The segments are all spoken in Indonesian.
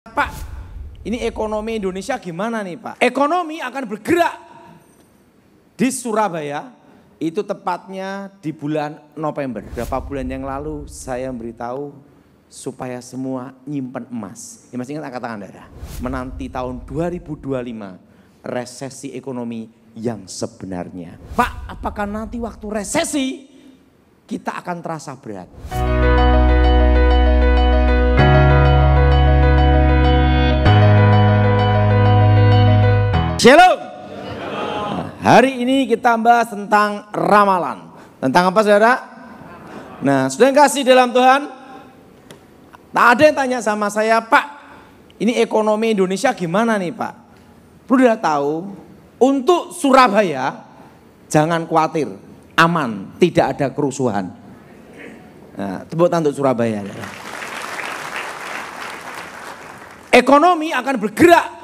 Pak, ini ekonomi Indonesia gimana nih Pak? Ekonomi akan bergerak di Surabaya, itu tepatnya di bulan November. Berapa bulan yang lalu saya memberitahu supaya semua nyimpen emas. Ya masih ingat angkat tangan Saudara? Menanti tahun 2025 resesi ekonomi yang sebenarnya. Pak, apakah nanti waktu resesi kita akan terasa berat? Shalom. Nah, hari ini kita bahas tentang ramalan. Tentang apa saudara? Nah, sudah yang kasih dalam Tuhan. Tak ada yang tanya sama saya, Pak, ini ekonomi Indonesia gimana nih Pak? Perlu dia tahu, untuk Surabaya jangan khawatir, aman, tidak ada kerusuhan. Nah, tepuk tangan untuk Surabaya. Ekonomi akan bergerak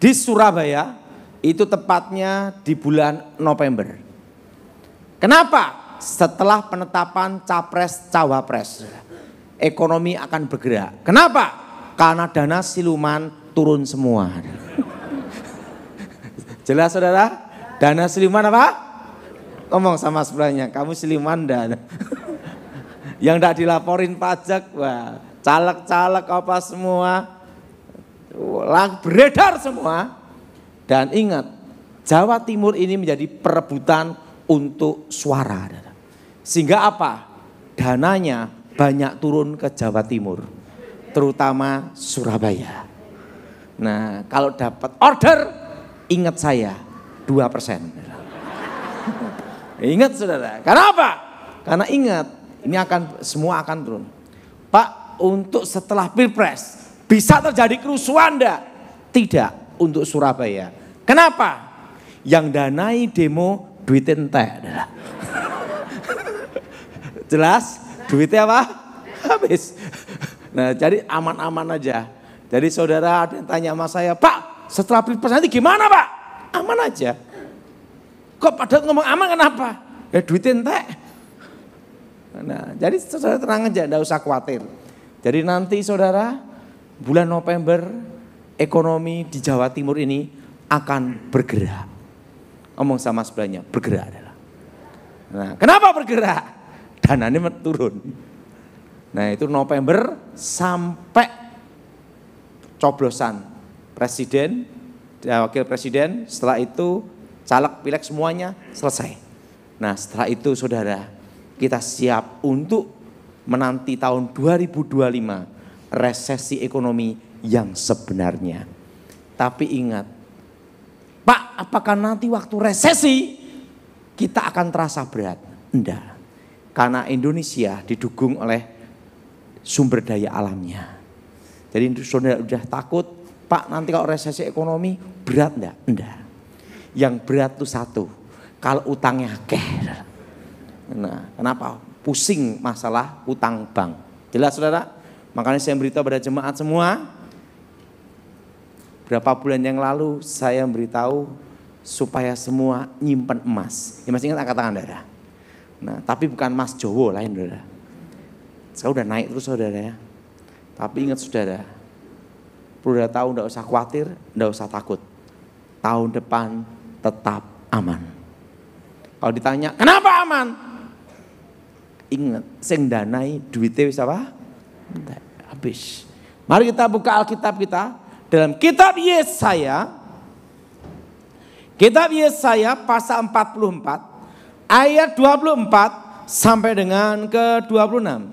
di Surabaya, itu tepatnya di bulan November. Kenapa? Setelah penetapan Capres-Cawapres, ekonomi akan bergerak. Kenapa? Karena dana siluman turun semua. Jelas saudara? Dana siluman apa? Ngomong sama sebelahnya, kamu siluman dan yang tidak dilaporin pajak, wah, caleg-caleg apa semua, beredar semua. Dan ingat, Jawa Timur ini menjadi perebutan untuk suara. Sehingga apa? Dananya banyak turun ke Jawa Timur, terutama Surabaya. Nah, kalau dapat order, ingat saya 2%. Ingat saudara, karena apa? Karena ingat, ini semua akan turun. Pak, untuk setelah Pilpres bisa terjadi kerusuhan enggak? Tidak, untuk Surabaya. Kenapa? Yang danai demo duit entek. Jelas? Duitnya apa? Habis. Nah, jadi aman-aman aja. Jadi saudara ada yang tanya sama saya, Pak, setelah Pilpres nanti gimana Pak? Aman aja. Kok pada ngomong aman kenapa? Ya duit entek. Nah, jadi saudara tenang aja, enggak usah khawatir. Jadi nanti saudara, bulan November ekonomi di Jawa Timur ini akan bergerak. Ngomong sama sebelahnya, bergerak adalah. Nah, kenapa bergerak? Dananya turun. Nah, itu November sampai coblosan presiden, wakil presiden, setelah itu caleg, pilek semuanya selesai. Nah, setelah itu saudara, kita siap untuk menanti tahun 2025 resesi ekonomi yang sebenarnya. Tapi ingat, Pak, apakah nanti waktu resesi kita akan terasa berat? Enggak. Karena Indonesia didukung oleh sumber daya alamnya. Jadi saudara udah takut, Pak, nanti kalau resesi ekonomi berat enggak? Enggak. Yang berat itu satu, kalau utangnya akeh. Nah, kenapa? Pusing masalah utang bank. Jelas saudara? Makanya saya beritahu pada jemaat semua, berapa bulan yang lalu saya memberitahu supaya semua nyimpen emas. Ya masih ingat angkat tangan saudara? Nah, tapi bukan emas Jowo lain saudara. Saya udah naik terus saudara ya. Tapi ingat saudara, perlu tahu, enggak usah khawatir, enggak usah takut. Tahun depan tetap aman. Kalau ditanya, kenapa aman? Ingat, sing danai duitnya wis apa? Habis. Mari kita buka Alkitab kita dalam kitab Yesaya. Kitab Yesaya pasal 44 ayat 24 sampai dengan ke 26.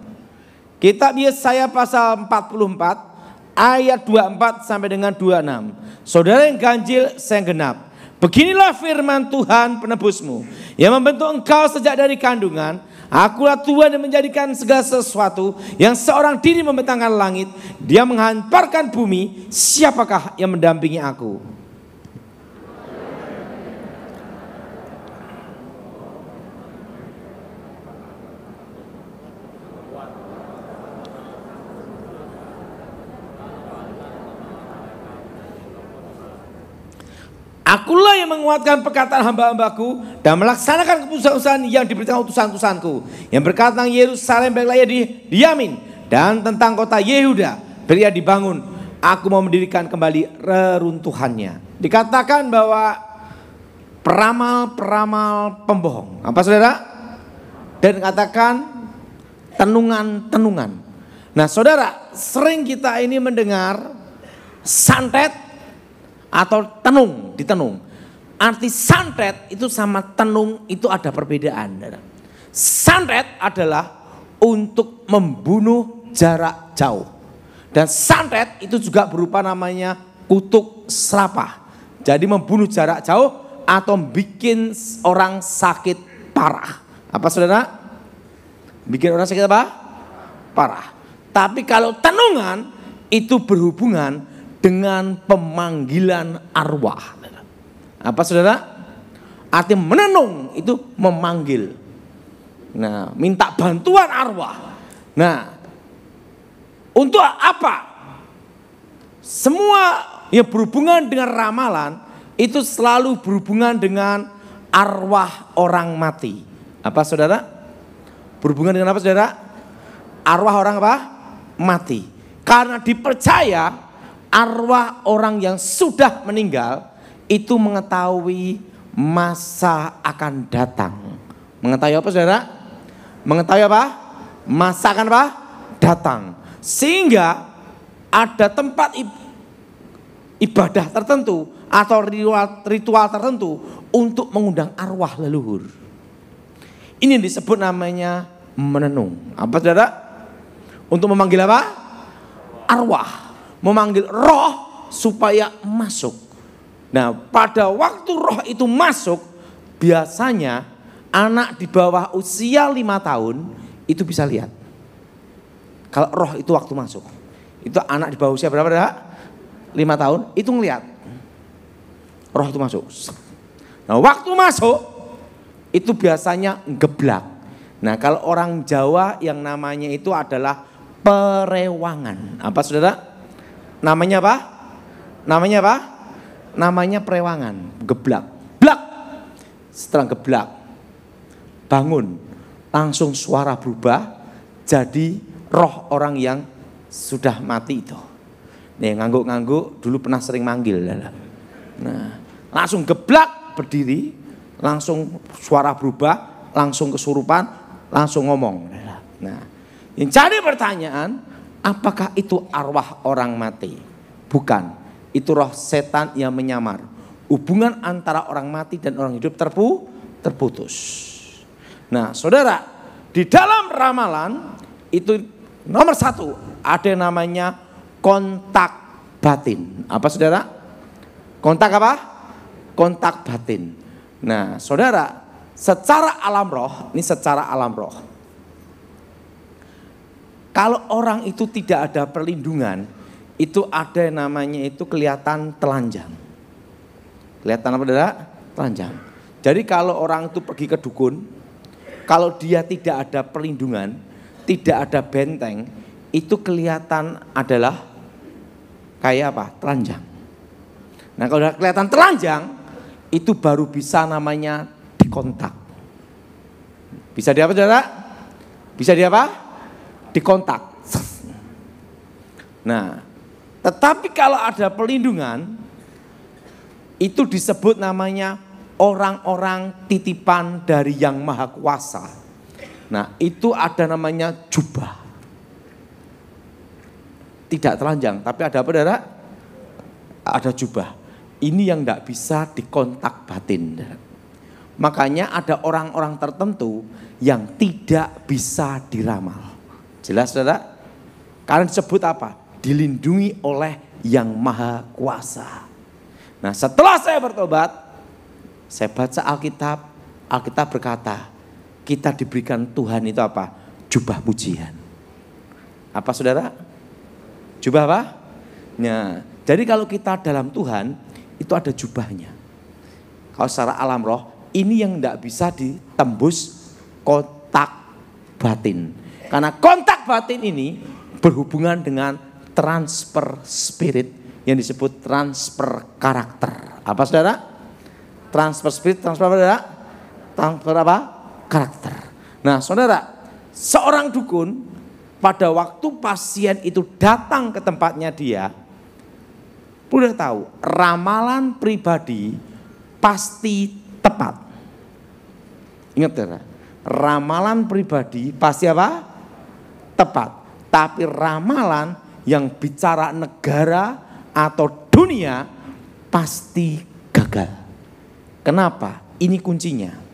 Kitab Yesaya pasal 44 ayat 24 sampai dengan 26. Saudara yang ganjil, saya genap. Beginilah firman Tuhan penebusmu yang membentuk engkau sejak dari kandungan. Akulah Tuhan yang menjadikan segala sesuatu, yang seorang diri membentangkan langit, dia menghamparkan bumi. Siapakah yang mendampingi aku? Akulah yang menguatkan perkataan hamba-hambaku dan melaksanakan keputusan-keputusan yang diberitakan utusan-utusanku. Yang berkata tentang Yerusalem baiklah ia diamin, dan tentang kota Yehuda Beria dibangun, aku mau mendirikan kembali reruntuhannya. Dikatakan bahwa peramal-peramal pembohong. Apa saudara? Dan katakan tenungan-tenungan. Nah saudara, sering kita ini mendengar santet atau ditenung. Arti santet itu sama tenung itu ada perbedaan. Santet adalah untuk membunuh jarak jauh. Dan santet itu juga berupa namanya kutuk serapah. Jadi membunuh jarak jauh atau bikin orang sakit parah. Apa saudara? Bikin orang sakit apa? Parah. Tapi kalau tenungan itu berhubungan dengan pemanggilan arwah. Apa saudara? Arti menenung itu memanggil. Nah, minta bantuan arwah. Nah, untuk apa? Semua yang berhubungan dengan ramalan itu selalu berhubungan dengan arwah orang mati. Apa saudara? Berhubungan dengan apa saudara? Arwah orang apa? Mati. Karena dipercaya arwah orang yang sudah meninggal itu mengetahui masa akan datang. Mengetahui apa saudara? Mengetahui apa? Masa akan apa? Datang. Sehingga ada tempat ibadah tertentu atau ritual tertentu untuk mengundang arwah leluhur. Ini yang disebut namanya menenung. Apa saudara? Untuk memanggil apa? Arwah. Memanggil roh supaya masuk. Nah, pada waktu roh itu masuk, biasanya anak di bawah usia 5 tahun itu bisa lihat. Kalau roh itu waktu masuk, itu anak di bawah usia berapa? 5 tahun itu ngelihat. Roh itu masuk. Nah, waktu masuk itu biasanya geblak. Nah, kalau orang Jawa yang namanya itu adalah perewangan. Apa saudara? Namanya apa? Namanya apa? Namanya perewangan, geblak. Blak. Setelah geblak, bangun, langsung suara berubah jadi roh orang yang sudah mati itu. Nih ngangguk-ngangguk dulu pernah sering manggil. Nah, langsung geblak berdiri, langsung suara berubah, langsung kesurupan, langsung ngomong. Nah, yang jadi pertanyaan, apakah itu arwah orang mati? Bukan. Itu roh setan yang menyamar. Hubungan antara orang mati dan orang hidup terputus. Nah saudara, di dalam ramalan itu nomor 1 ada yang namanya kontak batin. Apa saudara? Kontak apa? Kontak batin. Nah saudara, secara alam roh, ini secara alam roh. Kalau orang itu tidak ada perlindungan, itu ada yang namanya itu kelihatan telanjang. Kelihatan apa saudara? Telanjang. Jadi kalau orang itu pergi ke dukun, kalau dia tidak ada perlindungan, tidak ada benteng, itu kelihatan adalah kayak apa? Telanjang. Nah kalau udah kelihatan telanjang, itu baru bisa namanya dikontak. Bisa di apa saudara? Bisa di apa? Dikontak. Nah, tetapi kalau ada pelindungan, itu disebut namanya orang-orang titipan dari Yang Maha Kuasa. Nah itu ada namanya jubah. Tidak telanjang, tapi ada apa saudara? Ada jubah. Ini yang tidak bisa dikontak batin. Makanya ada orang-orang tertentu yang tidak bisa diramal. Jelas saudara? Karena disebut apa? Dilindungi oleh Yang Maha Kuasa. Nah setelah saya bertobat, saya baca Alkitab, Alkitab berkata, kita diberikan Tuhan itu apa? Jubah pujian. Apa saudara? Jubah apa? Nah, jadi kalau kita dalam Tuhan, itu ada jubahnya. Kalau secara alam roh, ini yang tidak bisa ditembus kontak batin. Karena kontak batin ini berhubungan dengan transfer spirit yang disebut transfer karakter. Apa saudara? Transfer spirit, transfer apa saudara? Transfer apa? Karakter. Nah saudara, seorang dukun pada waktu pasien itu datang ke tempatnya dia, udah tahu ramalan pribadi pasti tepat. Ingat ya, ramalan pribadi pasti apa? Tepat. Tapi ramalan yang bicara negara atau dunia pasti gagal. Kenapa? Ini kuncinya.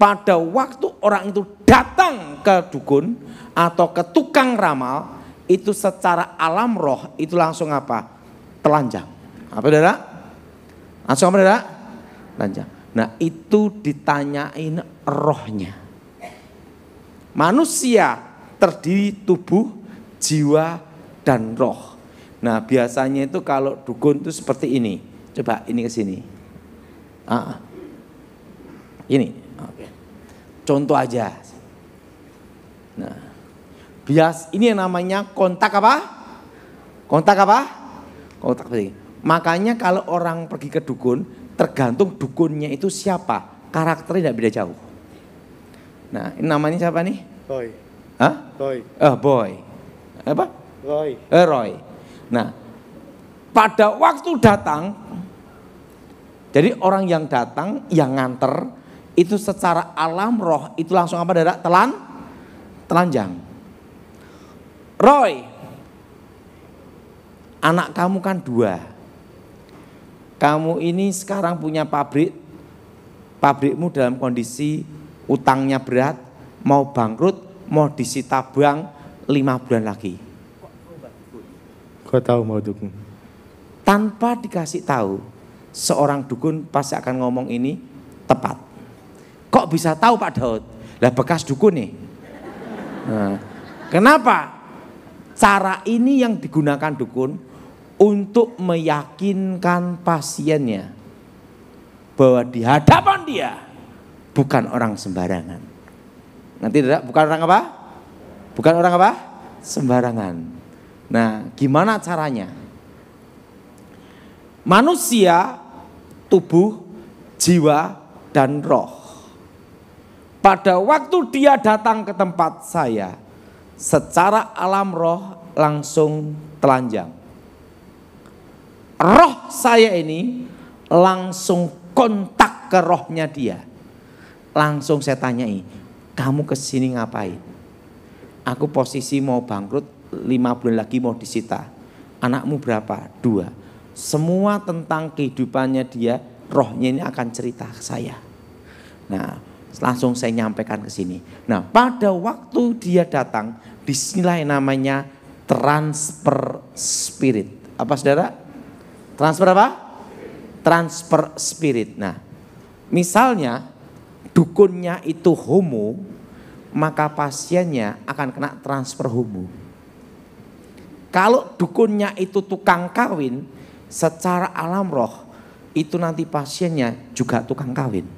Pada waktu orang itu datang ke dukun atau ke tukang ramal, itu secara alam roh itu langsung apa? Telanjang. Apa saudara? Langsung apa saudara? Telanjang. Nah itu ditanyain rohnya. Manusia terdiri tubuh, jiwa, dan roh. Nah biasanya itu kalau dukun itu seperti ini. Coba ini ke sini. Ini. Oke. Contoh aja. Nah, ini yang namanya kontak apa? Kontak apa? Kontak penting. Makanya kalau orang pergi ke dukun, tergantung dukunnya itu siapa. Karakternya tidak beda jauh. Nah, ini namanya siapa nih? Roy. Hah? Roy. Boy. Apa? Roy. Roy. Nah, pada waktu datang, jadi orang yang datang, yang nganter, itu secara alam roh, itu langsung apa darah? Telanjang. Roy, anak kamu kan 2. Kamu ini sekarang punya pabrik, pabrikmu dalam kondisi utangnya berat, mau bangkrut, mau disita bank 5 bulan lagi. Kau tahu mau dukun? Tanpa dikasih tahu, seorang dukun pasti akan ngomong ini tepat. Kok bisa tahu Pak Daud? Lah bekas dukun nih. Nah, kenapa? Cara ini yang digunakan dukun untuk meyakinkan pasiennya bahwa di hadapan dia bukan orang sembarangan. Nanti bukan orang apa? Bukan orang apa? Sembarangan. Nah, gimana caranya? Manusia, tubuh, jiwa, dan roh. Pada waktu dia datang ke tempat saya, secara alam roh langsung telanjang. Roh saya ini langsung kontak ke rohnya dia. Langsung saya tanyai, kamu kesini ngapain? Aku posisi mau bangkrut, 5 bulan lagi mau disita. Anakmu berapa? 2. Semua tentang kehidupannya dia, rohnya ini akan cerita ke saya. Nah, langsung saya nyampaikan ke sini. Nah, pada waktu dia datang, disinilah yang namanya transfer spirit. Apa saudara? Transfer apa? Transfer spirit. Nah, misalnya dukunnya itu homo, maka pasiennya akan kena transfer homo. Kalau dukunnya itu tukang kawin, secara alam roh itu nanti pasiennya juga tukang kawin.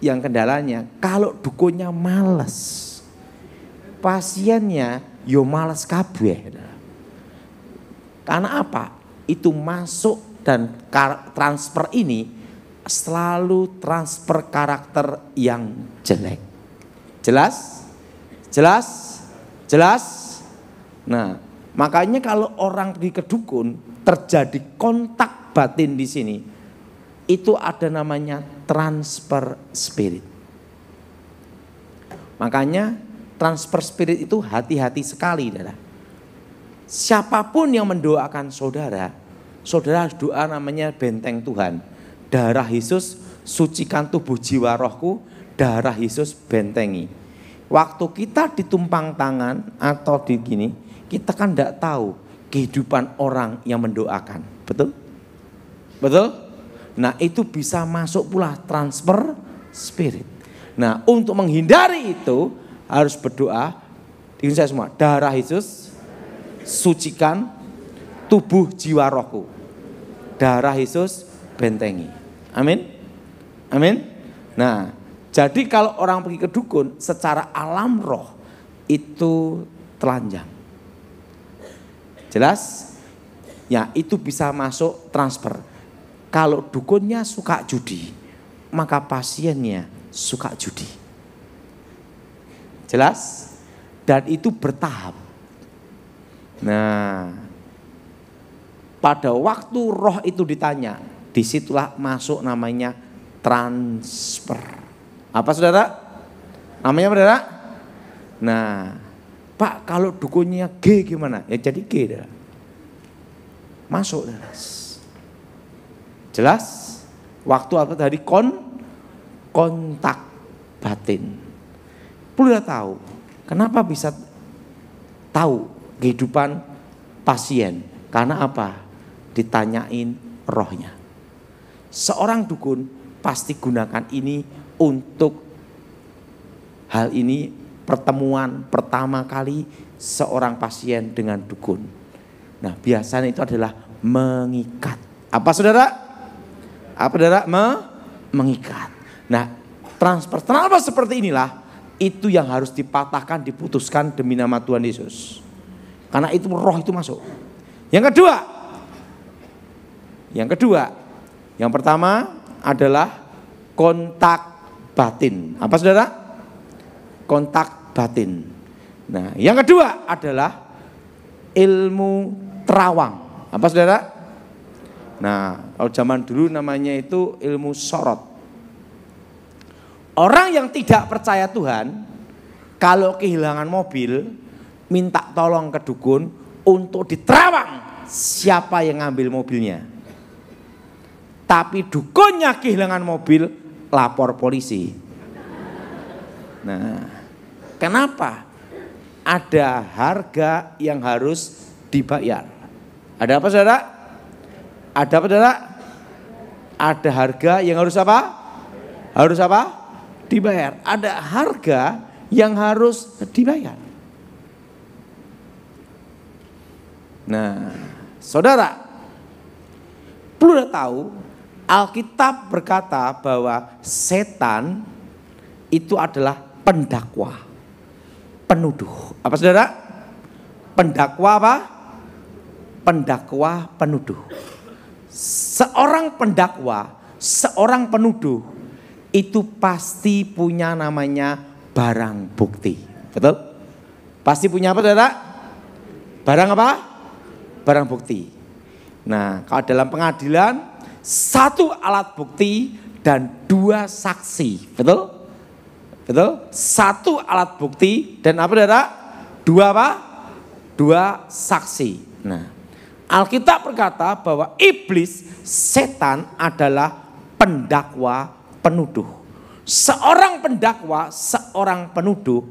Yang kendalanya kalau dukunnya males, pasiennya yo males kabeh. Karena apa? Itu masuk dan transfer ini selalu transfer karakter yang jelek. Jelas? Jelas? Jelas? Nah, makanya kalau orang pergi ke dukun terjadi kontak batin di sini, itu ada namanya transfer spirit. Makanya transfer spirit itu hati-hati sekali, saudara. Siapapun yang mendoakan saudara, saudara harus doa namanya benteng Tuhan. Darah Yesus sucikan tubuh jiwa rohku, darah Yesus bentengi. Waktu kita ditumpang tangan atau di gini, kita kan tidak tahu kehidupan orang yang mendoakan. Betul? Betul? Nah itu bisa masuk pula transfer spirit. Nah untuk menghindari itu harus berdoa. Dengar saya semua, darah Yesus sucikan tubuh jiwa rohku. Darah Yesus bentengi. Amin. Amin. Nah jadi kalau orang pergi ke dukun secara alam roh itu telanjang. Jelas? Ya itu bisa masuk transfer. Kalau dukunnya suka judi, maka pasiennya suka judi. Jelas? Dan itu bertahap. Nah, pada waktu roh itu ditanya, disitulah masuk namanya transfer. Apa saudara? Namanya apa saudara? Nah, Pak kalau dukunnya G gimana? Ya jadi G saudara. Masuk saudara. Jelas? Waktu apa tadi? Kontak batin. Perlu tahu, kenapa bisa tahu kehidupan pasien? Karena apa? Ditanyain rohnya. Seorang dukun pasti gunakan ini untuk hal ini, pertemuan pertama kali seorang pasien dengan dukun. Nah, biasanya itu adalah mengikat. Apa saudara? Apa saudara? Mengikat. Nah, transfer seperti inilah itu yang harus dipatahkan, diputuskan demi nama Tuhan Yesus. Karena itu roh itu masuk. Yang kedua, yang pertama adalah kontak batin. Apa saudara? Kontak batin. Nah, yang kedua adalah ilmu terawang. Apa saudara? Nah, kalau zaman dulu namanya itu ilmu sorot. Orang yang tidak percaya Tuhan, kalau kehilangan mobil, minta tolong ke dukun untuk diterawang siapa yang ngambil mobilnya. Tapi dukunnya kehilangan mobil, lapor polisi. Nah, kenapa? Ada harga yang harus dibayar. Ada apa saudara? Ada apa saudara? Ada harga yang harus apa? Harus apa? Dibayar. Ada harga yang harus dibayar. Nah, saudara, perlu tahu Alkitab berkata bahwa setan itu adalah pendakwa, penuduh. Apa saudara? Pendakwa apa? Pendakwa penuduh. Seorang pendakwa, seorang penuduh itu pasti punya namanya barang bukti. Betul? Pasti punya apa saudara? Barang apa? Barang bukti. Nah, kalau dalam pengadilan, satu alat bukti dan dua saksi. Betul? Betul? Satu alat bukti dan apa saudara? Dua apa? Dua saksi. Nah, Alkitab berkata bahwa iblis, setan adalah pendakwa penuduh. Seorang pendakwa, seorang penuduh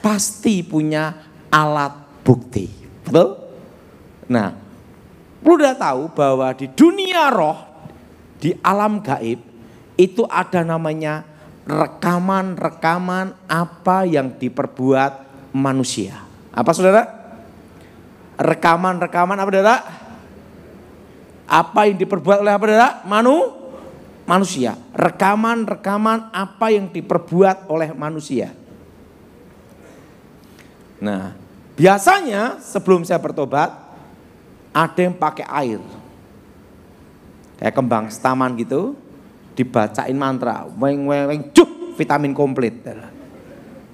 pasti punya alat bukti. Betul? Nah, perlu tahu bahwa di dunia roh, di alam gaib itu ada namanya rekaman-rekaman apa yang diperbuat manusia. Apa saudara? Rekaman-rekaman apa saudara? Apa yang diperbuat oleh apa saudara? Manusia. Rekaman-rekaman apa yang diperbuat oleh manusia. Nah, biasanya sebelum saya bertobat ada yang pakai air. Kayak kembang setaman gitu, dibacain mantra, weng weng weng cuk, vitamin komplit.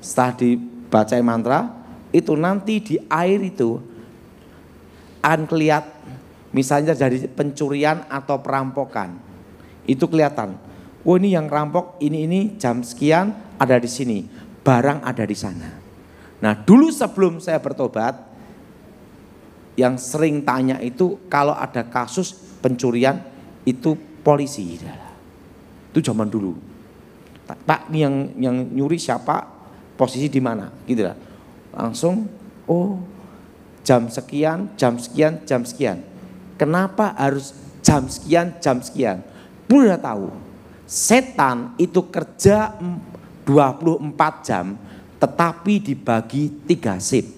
Setelah dibacain mantra, itu nanti di air itu akan kelihatan misalnya dari pencurian atau perampokan. Itu kelihatan. Oh, ini yang rampok, ini jam sekian ada di sini, barang ada di sana. Nah, dulu sebelum saya bertobat, yang sering tanya itu kalau ada kasus pencurian itu polisi. Itu zaman dulu. Pak, ini yang nyuri siapa? Posisi di mana? Gitu lah. Langsung, oh, jam sekian, jam sekian, jam sekian. Kenapa harus jam sekian, jam sekian? Udah tahu, setan itu kerja 24 jam tetapi dibagi 3 shift.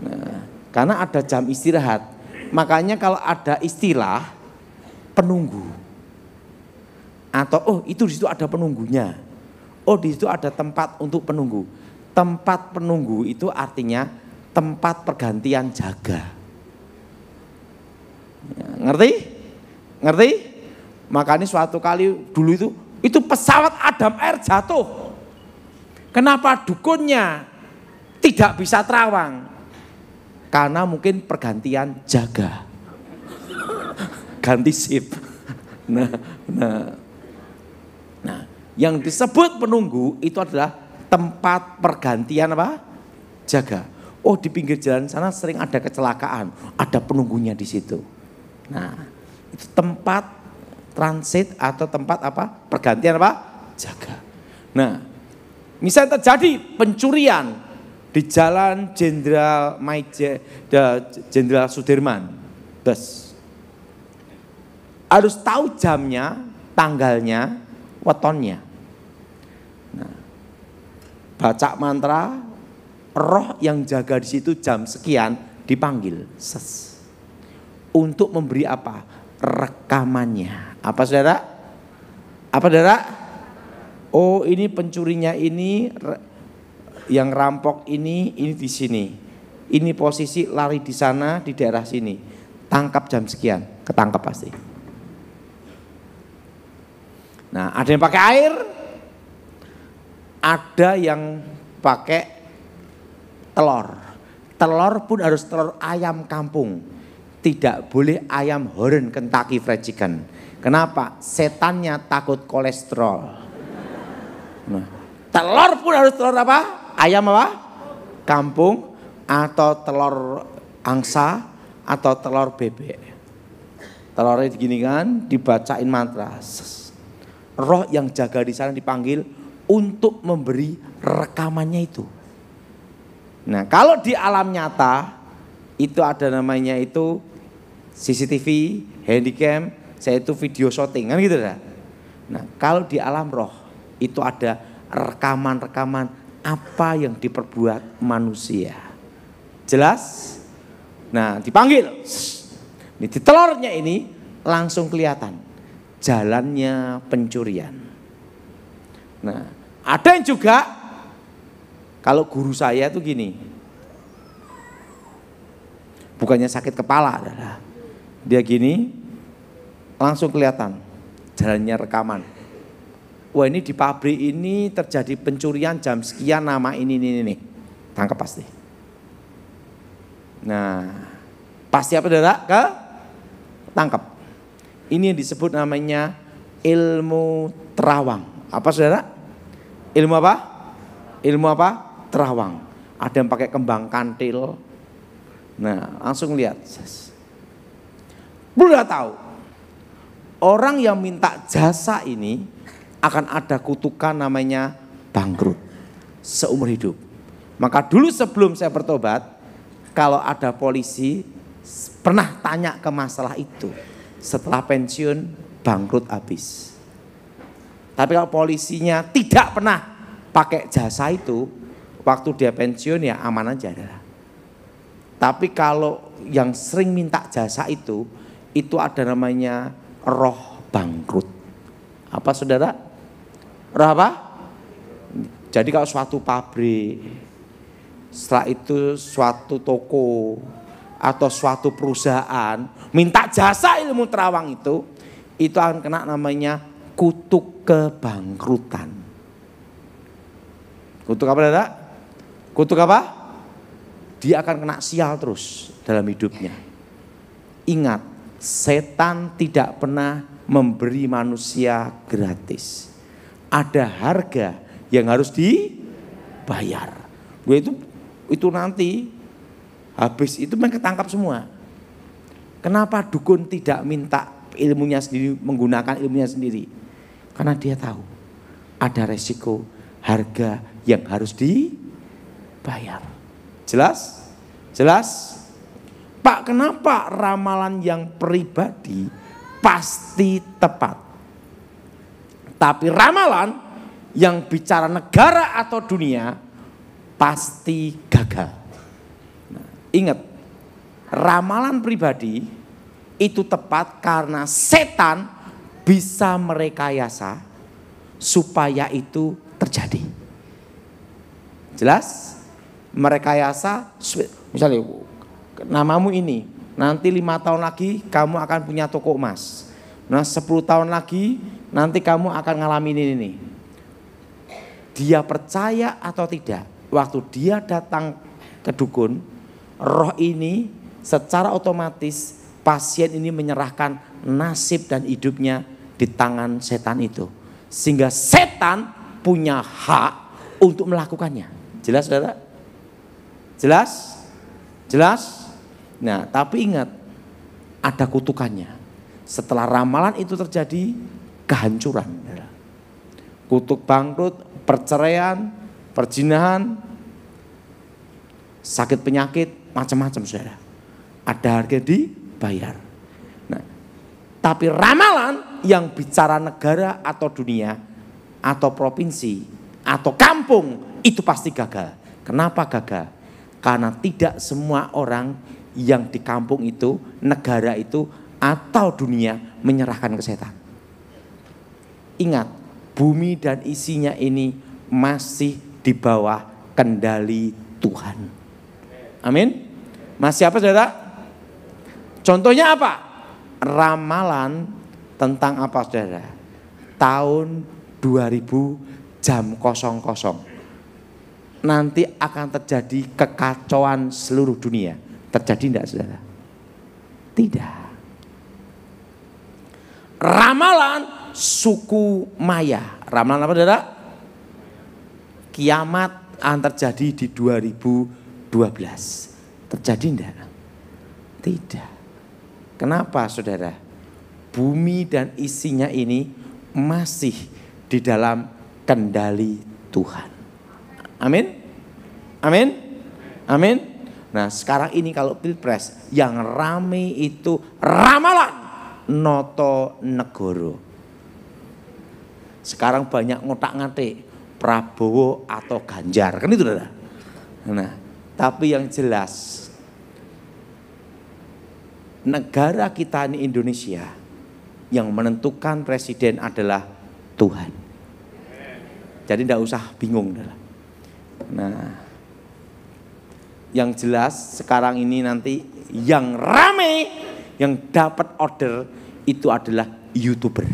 Nah, karena ada jam istirahat. Makanya kalau ada istilah penunggu. Atau oh itu di situ ada penunggunya. Oh di situ ada tempat untuk penunggu. Tempat penunggu itu artinya tempat pergantian jaga. Ya, ngerti? Ngerti? Makanya suatu kali dulu itu pesawat Adam Air jatuh Kenapa dukunnya tidak bisa terawang? Karena mungkin pergantian jaga. Ganti sip. Nah, yang disebut penunggu itu adalah tempat pergantian apa? Jaga. Oh, di pinggir jalan sana sering ada kecelakaan, ada penunggunya di situ. Nah, itu tempat transit atau tempat apa? Pergantian apa? Jaga. Nah, misalnya terjadi pencurian di Jalan Jenderal Sudirman, bus. Harus tahu jamnya, tanggalnya, wetonnya. Nah, baca mantra, roh yang jaga di situ jam sekian dipanggil. Untuk memberi apa? Rekamannya. Apa saudara? Apa saudara? Oh, ini pencurinya ini, yang rampok ini di sini. Ini posisi lari di sana, di daerah sini. Tangkap jam sekian, ketangkap pasti. Nah, ada yang pakai air, ada yang pakai telur. Telur pun harus telur ayam kampung. Tidak boleh ayam Horn Kentucky Fried Chicken. Kenapa? Setannya takut kolesterol. Nah, telur pun harus telur apa? Ayam apa? Kampung atau telur angsa atau telur bebek. Telurnya begini kan, dibacain mantra. Roh yang jaga di sana dipanggil untuk memberi rekamannya itu. Nah, kalau di alam nyata itu ada namanya itu CCTV, handycam, saya itu video shooting kan gitu dah. Nah, kalau di alam roh itu ada rekaman-rekaman apa yang diperbuat manusia. Jelas? Nah, dipanggil. Ini di telurnya ini langsung kelihatan jalannya pencurian. Nah, ada yang juga kalau guru saya tuh gini. Bukannya sakit kepala, dia gini langsung kelihatan jalannya rekaman. Wah, ini di pabrik ini terjadi pencurian jam sekian, nama ini. Tangkap pasti. Nah, pasti apa saudara? Tangkap. Ini yang disebut namanya ilmu terawang. Apa saudara? Ilmu apa? Ilmu apa? Terawang. Ada yang pakai kembang kantil. Nah, langsung lihat. Udah tahu. Orang yang minta jasa ini akan ada kutukan namanya bangkrut seumur hidup. Maka dulu sebelum saya bertobat, kalau ada polisi pernah tanya ke masalah itu, setelah pensiun bangkrut habis. Tapi kalau polisinya tidak pernah pakai jasa itu, waktu dia pensiun ya aman aja. Tapi kalau yang sering minta jasa itu ada namanya roh bangkrut. Apa saudara? Roh apa? Jadi kalau suatu pabrik, setelah itu suatu toko atau suatu perusahaan minta jasa ilmu terawang itu akan kena namanya kutuk kebangkrutan. Kutuk apa saudara? Kutuk apa? Dia akan kena sial terus dalam hidupnya. Ingat, setan tidak pernah memberi manusia gratis. Ada harga yang harus dibayar. Gue itu nanti habis itu main ketangkap semua. Kenapa dukun tidak minta ilmunya sendiri, menggunakan ilmunya sendiri? Karena dia tahu ada resiko harga yang harus dibayar. Jelas? Jelas? Pak, kenapa ramalan yang pribadi pasti tepat? Tapi ramalan yang bicara negara atau dunia pasti gagal. Nah, ingat, ramalan pribadi itu tepat karena setan bisa merekayasa supaya itu terjadi. Jelas? Merekayasa, misalnya namamu ini, nanti 5 tahun lagi kamu akan punya toko emas. Nah 10 tahun lagi nanti kamu akan ngalamin ini. dia percaya atau tidak, waktu dia datang ke dukun, roh ini secara otomatis pasien ini menyerahkan nasib dan hidupnya di tangan setan itu. Sehingga setan punya hak untuk melakukannya. Jelas saudara? Jelas? Jelas? Nah, tapi ingat, ada kutukannya. Setelah ramalan itu terjadi, kehancuran. Kutuk bangkrut, perceraian, perzinahan, sakit penyakit, macam-macam saudara. Ada harga dibayar. Nah, tapi ramalan yang bicara negara atau dunia, atau provinsi, atau kampung, itu pasti gagal. Kenapa gagal? Karena tidak semua orang yang di kampung itu, negara itu, atau dunia menyerahkan ke setan. Ingat, bumi dan isinya ini masih di bawah kendali Tuhan. Amin. Masih apa saudara? Contohnya apa? Ramalan tentang apa saudara? Tahun 2000 jam 00. Nanti akan terjadi kekacauan seluruh dunia. Terjadi enggak saudara? Tidak. Ramalan suku Maya. Ramalan apa saudara? Kiamat akan terjadi di 2012. Terjadi enggak? Tidak. Kenapa saudara? Bumi dan isinya ini masih di dalam kendali Tuhan. Amin? Amin? Amin? Nah sekarang ini kalau pilpres yang rame itu ramalan Noto Negoro. Sekarang banyak ngotak-ngatik Prabowo atau Ganjar, kan itu saudara. Nah, tapi yang jelas negara kita ini Indonesia, yang menentukan presiden adalah Tuhan. Jadi tidak usah bingung. Nah, yang jelas sekarang ini nanti yang rame, yang dapat order itu adalah YouTuber.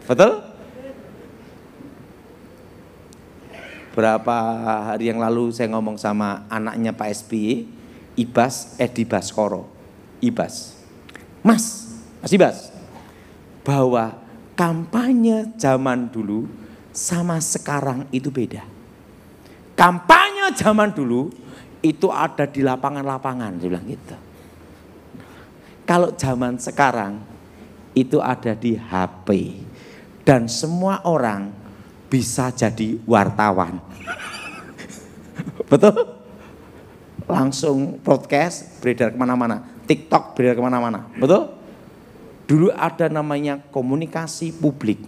Betul? Berapa hari yang lalu saya ngomong sama anaknya Pak SBY, Ibas Edi Baskoro. Ibas. Mas Ibas, bahwa kampanye zaman dulu sama sekarang itu beda. Kampanye zaman dulu itu ada di lapangan-lapangan, dia bilang gitu. Kalau zaman sekarang itu ada di HP dan semua orang bisa jadi wartawan. Betul? Langsung podcast beredar kemana-mana, TikTok beredar kemana-mana, betul? Dulu ada namanya komunikasi publik,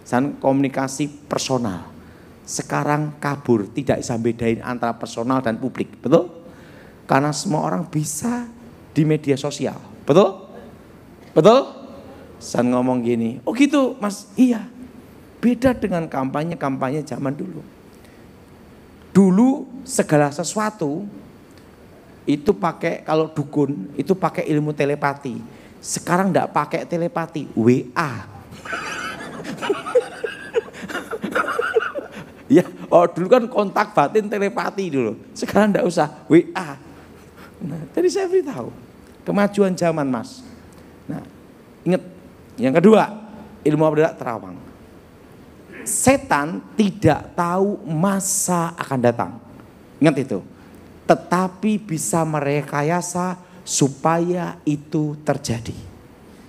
dan komunikasi personal. Sekarang kabur, tidak bisa bedain antara personal dan publik, betul? Karena semua orang bisa di media sosial, betul? Betul? Saya ngomong gini, oh gitu mas, iya. Beda dengan kampanye-kampanye zaman dulu. Dulu segala sesuatu itu pakai, kalau dukun itu pakai ilmu telepati. Sekarang enggak pakai telepati, WA. Ya, oh dulu kan kontak batin telepati dulu. Sekarang enggak usah, WA. Nah, jadi saya beritahu kemajuan zaman mas. Nah, ingat yang kedua, ilmu apa terawang. Setan tidak tahu masa akan datang. Ingat itu. Tetapi bisa merekayasa supaya itu terjadi.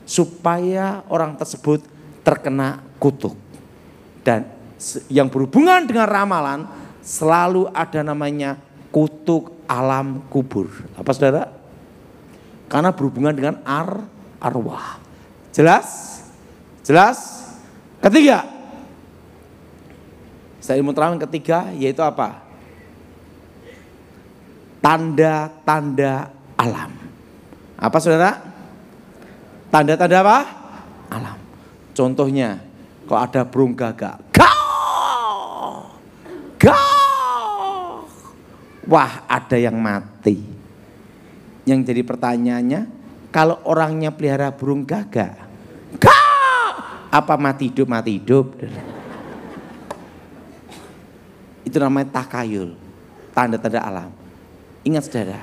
Supaya orang tersebut terkena kutuk. Dan yang berhubungan dengan ramalan selalu ada namanya kutuk alam kubur. Apa saudara? Karena berhubungan dengan arwah. Jelas? Jelas? Ketiga, saya ilmu terawang ketiga yaitu apa? Tanda-tanda alam. Apa saudara? Tanda-tanda apa? Alam. Contohnya, kalau ada burung gagak, wah ada yang mati. Yang jadi pertanyaannya, kalau orangnya pelihara burung gagak, apa mati hidup? Mati hidup. Itu namanya takayul, tanda-tanda alam. Ingat saudara,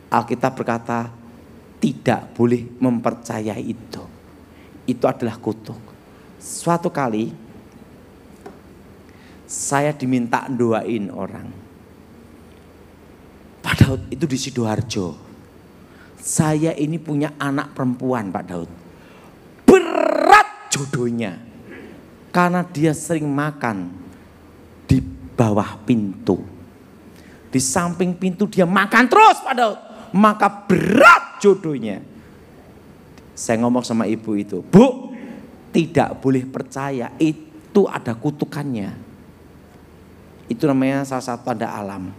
Alkitab berkata tidak boleh mempercayai itu. Itu adalah kutuk. Suatu kali saya diminta doain orang. Pak Daud, itu di Sidoarjo. Saya ini punya anak perempuan, Pak Daud. Berat jodohnya. Karena dia sering makan di bawah pintu. Di samping pintu dia makan terus, Pak Daud. Maka berat jodohnya. Saya ngomong sama ibu itu, Bu, tidak boleh percaya, itu ada kutukannya. Itu namanya salah satu tanda alam.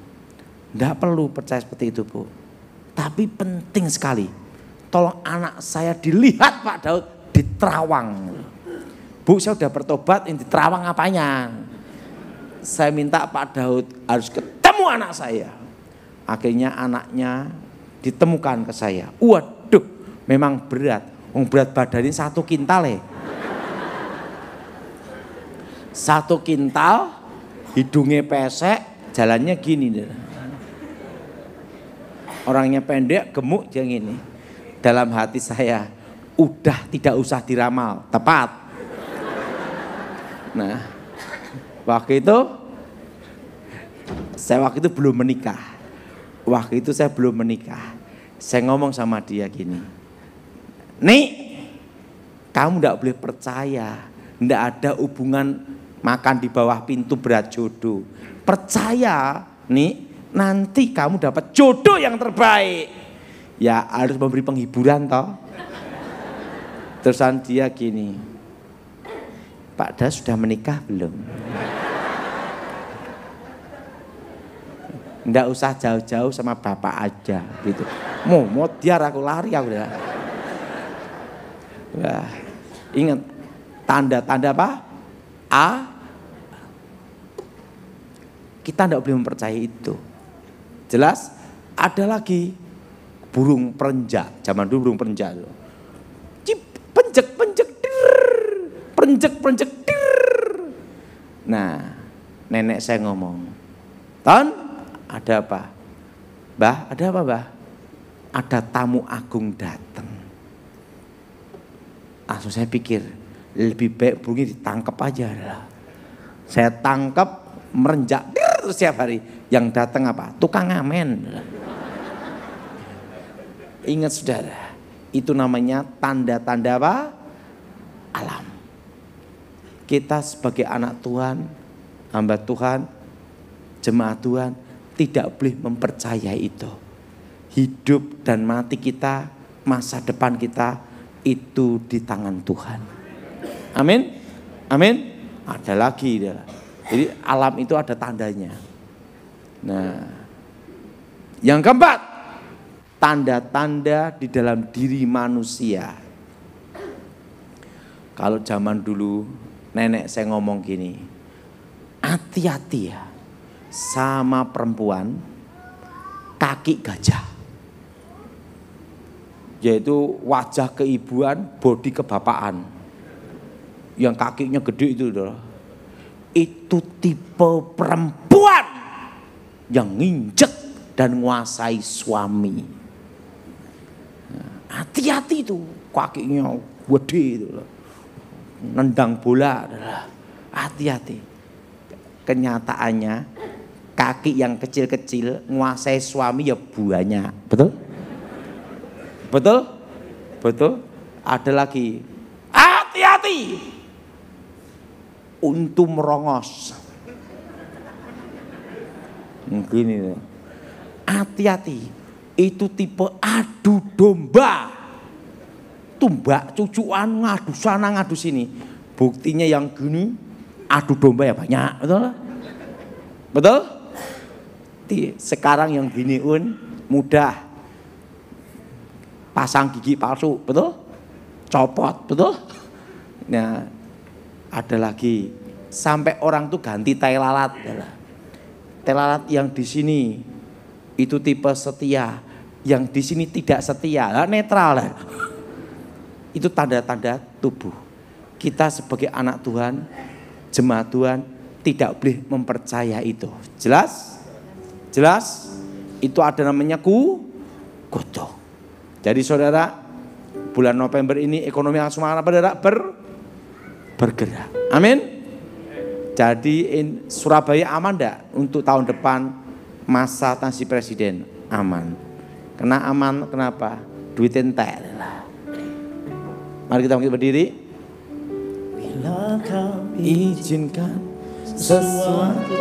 Tidak perlu percaya seperti itu, Bu. Tapi penting sekali. Tolong anak saya dilihat, Pak Daud, di Terawang. Bu, saya sudah bertobat, ini di Terawang apanya? Saya minta Pak Daud harus ketemu anak saya. Akhirnya anaknya ditemukan ke saya. Waduh, memang berat. Berat badannya 1 kintal ya. 1 kintal, hidungnya pesek, jalannya gini. Orangnya pendek, gemuk, dia gini. Dalam hati saya, udah tidak usah diramal, tepat. Nah, waktu itu belum menikah. Waktu itu saya belum menikah. Saya ngomong sama dia gini, Nih, kamu tidak boleh percaya, tidak ada hubungan makan di bawah pintu berat jodoh. Percaya, nih, nanti kamu dapat jodoh yang terbaik. Ya harus memberi penghiburan toh. Terusan dia gini, Pak Das sudah menikah belum? Nggak usah jauh-jauh sama bapak aja gitu. Mau biar aku lari aku udah. Wah, ingat tanda-tanda apa? Kita tidak boleh mempercayai itu. Jelas ada lagi burung perenjak. Zaman dulu burung perenjak. Perenjak. Nah, nenek saya ngomong, Ton, ada apa? Mbah, ada apa, Mbah? Ada tamu agung datang. Langsung saya pikir, lebih baik burungnya ditangkap aja. Saya tangkap, merenjak terus setiap hari. Yang datang apa? Tukang ngamen. Ingat saudara, itu namanya tanda-tanda apa? Alam. Kita sebagai anak Tuhan, hamba Tuhan, jemaat Tuhan, tidak boleh mempercayai itu. Hidup dan mati kita, masa depan kita, itu di tangan Tuhan. Amin. Amin. Ada lagi. Jadi alam itu ada tandanya. Nah, yang keempat, tanda-tanda di dalam diri manusia. Kalau zaman dulu nenek saya ngomong gini, hati-hati ya sama perempuan kaki gajah. Yaitu wajah keibuan, bodi kebapaan. Yang kakinya gede itu adalah, itu tipe perempuan yang nginjek dan menguasai suami. Hati-hati itu, kakinya gede itu, nendang bola adalah hati-hati. Kenyataannya kaki yang kecil-kecil menguasai suami ya buahnya, betul? Betul? Betul? Ada lagi, hati-hati, untu merongos. Gini, hati-hati, itu tipe adu domba. Tumbak cucuan ngadu sana ngadu sini. Buktinya yang gini adu domba ya banyak, betul? Betul? Sekarang yang gini mudah. Pasang gigi palsu, betul? Copot, betul? Nah, ada lagi sampai orang tuh ganti tai lalat. Tai lalat yang di sini itu tipe setia, yang di sini tidak setia, netral lah. Itu tanda-tanda tubuh. Kita sebagai anak Tuhan, jemaat Tuhan, tidak boleh mempercaya itu. Jelas? Jelas? Itu ada namanya kutuk. Jadi saudara, bulan November ini ekonomi langsung bergerak. Amin. Jadi Surabaya aman enggak untuk tahun depan masa transisi presiden? Aman. Kena aman kenapa? Duit entek lah. Mari kita bangkit berdiri. Bila kau izinkan sesuatu